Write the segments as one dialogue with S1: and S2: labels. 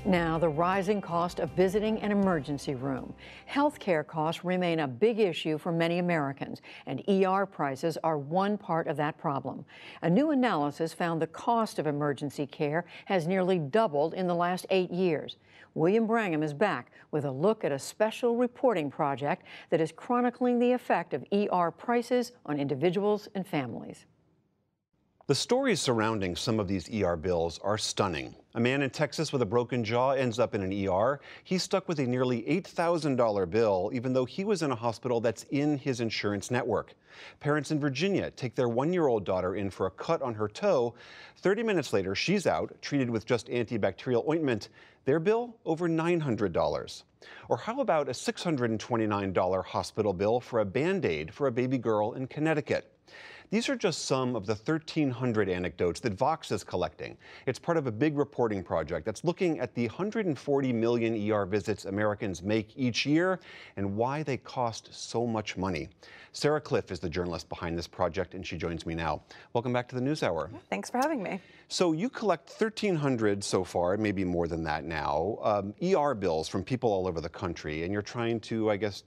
S1: Now, the rising cost of visiting an emergency room. Healthcare costs remain a big issue for many Americans, and ER prices are one part of that problem. A new analysis found the cost of emergency care has nearly doubled in the last 8 years. William Brangham is back with a look at a special reporting project that is chronicling the effect of ER prices on individuals and families.
S2: The stories surrounding some of these ER bills are stunning. A man in Texas with a broken jaw ends up in an ER. He's stuck with a nearly $8,000 bill, even though he was in a hospital that's in his insurance network. Parents in Virginia take their 1-year-old daughter in for a cut on her toe. 30 minutes later, she's out, treated with just antibacterial ointment. Their bill, over $900. Or how about a $629 hospital bill for a Band-Aid for a baby girl in Connecticut? These are just some of the 1,300 anecdotes that Vox is collecting. It's part of a big reporting project that's looking at the 140 million ER visits Americans make each year and why they cost so much money. Sarah Cliff is the journalist behind this project, and she joins me now. Welcome back to the NewsHour.
S3: Thanks for having me.
S2: So you collect 1,300 so far, maybe more than that now, ER bills from people all over the country, and you're trying to, I guess,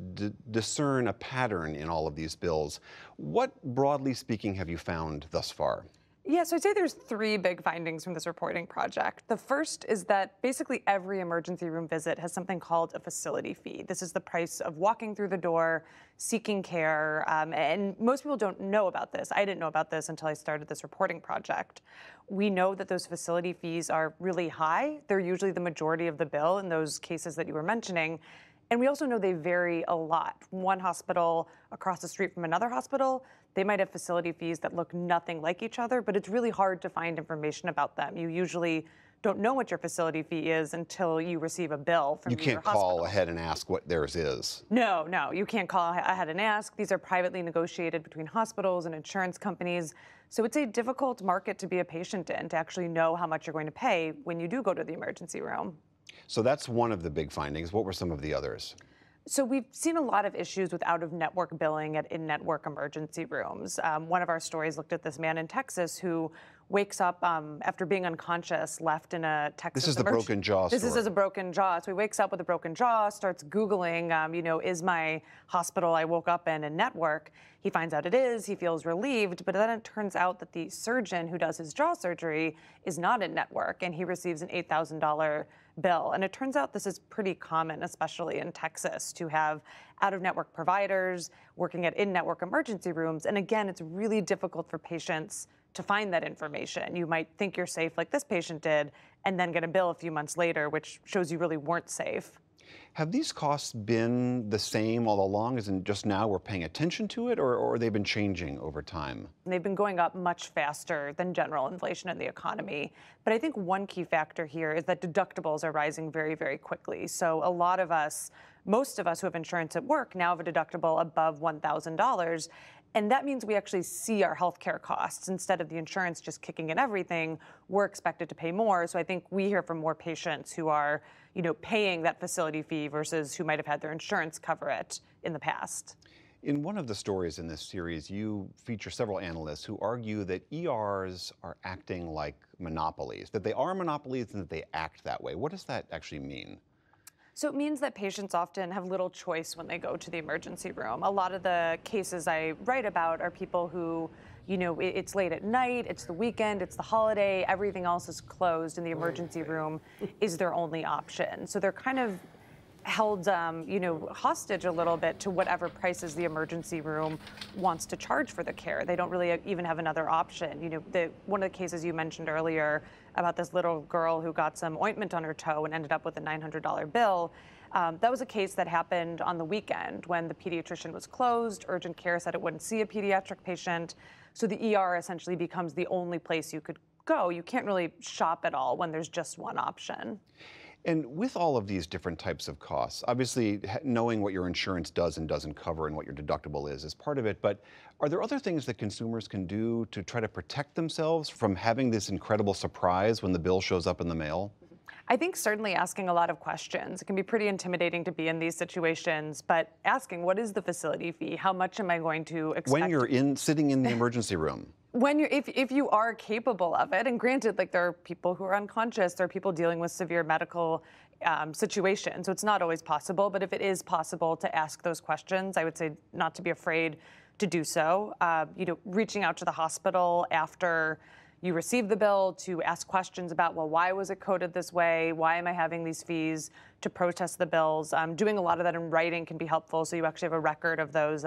S2: discern a pattern in all of these bills. What, broadly speaking, have you found thus far?
S3: Yeah, so I'd say there's 3 big findings from this reporting project. The first is that basically every emergency room visit has something called a facility fee. This is the price of walking through the door, seeking care, and most people don't know about this. I didn't know about this until I started this reporting project. We know that those facility fees are really high. They're usually the majority of the bill in those cases that you were mentioning. And we also know they vary a lot. One hospital across the street from another hospital, they might have facility fees that look nothing like each other, but it's really hard to find information about them. You usually don't know what your facility fee is until you receive a bill from your hospital.
S2: You can't call ahead and ask what theirs is.
S3: No, you can't call ahead and ask. These are privately negotiated between hospitals and insurance companies. So it's a difficult market to be a patient in, to actually know how much you're going to pay when you do go to the emergency room.
S2: So that's one of the big findings. What were some of the others?
S3: So we've seen a lot of issues with out-of-network billing at in-network emergency rooms. One of our stories looked at this man in Texas who wakes up after being unconscious, left in a Texas.
S2: This is the broken jaw story.
S3: This is a broken jaw. So he wakes up with a broken jaw, starts Googling, is my hospital I woke up in network? He finds out it is, he feels relieved, but then it turns out that the surgeon who does his jaw surgery is not in network, and he receives an $8,000 bill. And it turns out this is pretty common, especially in Texas, to have out-of-network providers working at in-network emergency rooms. And again, it's really difficult for patients to find that information. You might think you're safe like this patient did, and then get a bill a few months later, which shows you really weren't safe.
S2: Have these costs been the same all along, as in just now we're paying attention to it, or they've been changing over time?
S3: They've been going up much faster than general inflation in the economy. But I think one key factor here is that deductibles are rising very, very quickly. So a lot of us, most of us who have insurance at work now have a deductible above $1,000. And that means we actually see our healthcare costs. Instead of the insurance just kicking in everything, we're expected to pay more. So I think we hear from more patients who are, paying that facility fee versus who might have had their insurance cover it in the past.
S2: In one of the stories in this series, you feature several analysts who argue that ERs are acting like monopolies, that they are monopolies and that they act that way. What does that actually mean?
S3: So it means that patients often have little choice when they go to the emergency room. A lot of the cases I write about are people who, it's late at night, it's the weekend, it's the holiday, everything else is closed, and the emergency room is their only option. So they're kind of held, hostage a little bit to whatever prices the emergency room wants to charge for the care. They don't really even have another option. One of the cases you mentioned earlier about this little girl who got some ointment on her toe and ended up with a $900 bill. That was a case that happened on the weekend when the pediatrician was closed. Urgent care said it wouldn't see a pediatric patient. So the ER essentially becomes the only place you could go. You can't really shop at all when there's just one option.
S2: And with all of these different types of costs, obviously knowing what your insurance does and doesn't cover and what your deductible is part of it, but are there other things that consumers can do to try to protect themselves from having this incredible surprise when the bill shows up in the mail?
S3: I think certainly asking a lot of questions. It can be pretty intimidating to be in these situations, but asking, what is the facility fee? How much am I going to expect?
S2: When you're sitting in the emergency room.
S3: When if you are capable of it, and granted, like there are people who are unconscious, there are people dealing with severe medical situations, so it's not always possible. But if it is possible to ask those questions, I would say not to be afraid to do so. Reaching out to the hospital after you receive the bill to ask questions about, well, why was it coded this way? Why am I having these fees? To protest the bills. Doing a lot of that in writing can be helpful, so you actually have a record of those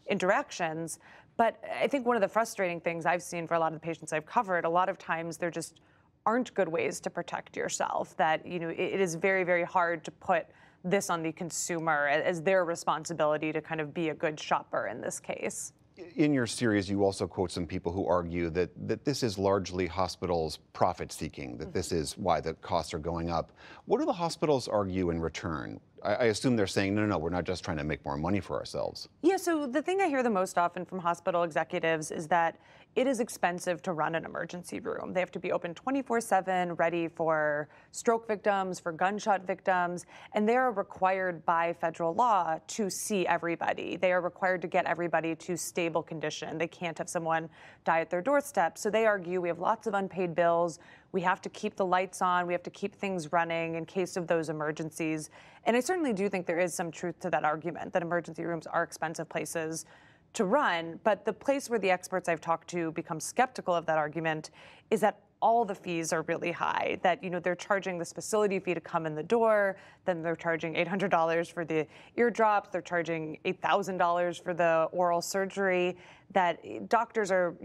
S3: interactions. But I think one of the frustrating things I've seen for a lot of the patients I've covered, a lot of times there just aren't good ways to protect yourself. That it is very, very hard to put this on the consumer as their responsibility to kind of be a good shopper in this case.
S2: In your series, you also quote some people who argue that this is largely hospitals profit-seeking, that this is why the costs are going up. What do the hospitals argue in return? I assume they're saying, no, we're not just trying to make more money for ourselves.
S3: Yeah, so the thing I hear the most often from hospital executives is that it is expensive to run an emergency room. They have to be open 24/7, ready for stroke victims, for gunshot victims, and they are required by federal law to see everybody. They are required to get everybody to stable condition. They can't have someone die at their doorstep. So they argue we have lots of unpaid bills. We have to keep the lights on. We have to keep things running in case of those emergencies. And I certainly do think there is some truth to that argument, that emergency rooms are expensive places to run. But the place where the experts I've talked to become skeptical of that argument is that all the fees are really high, that they're charging this facility fee to come in the door, then they're charging $800 for the eardrops, they're charging $8,000 for the oral surgery, that doctors are,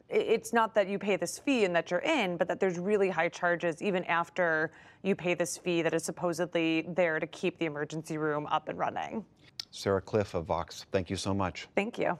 S3: it's not that you pay this fee and that you're in, but that there's really high charges even after you pay this fee that is supposedly there to keep the emergency room up and running.
S2: Sarah Kliff of Vox, thank you so much.
S3: Thank you.